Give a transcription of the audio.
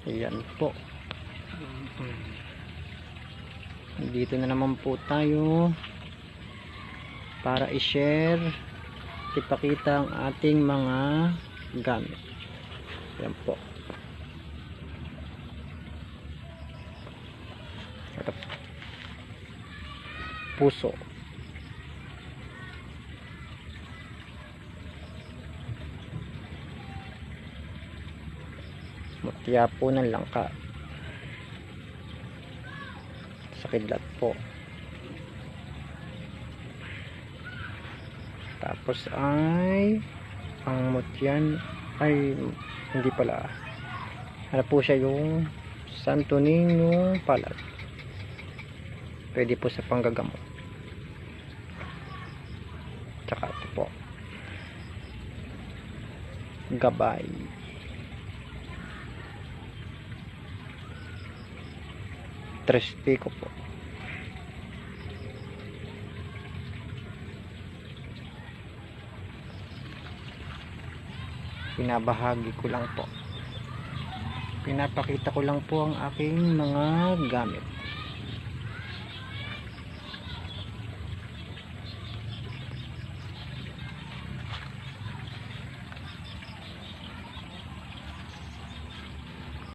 Ayan po. Dito na naman po tayo para i-share, ipakita ang ating mga gamit. Ayan po. Ito. Puso. Mutya po ng langka. Sa kidlat po. Tapos ay ang mutyan ay hindi pala. Ano po siya, yung Santo Niño Palad. Pwede po sa panggagamot. Tsaka ito po. Gabay. Trespe ko po. Pinabahagi ko lang po. Pinapakita ko lang po ang aking mga gamit.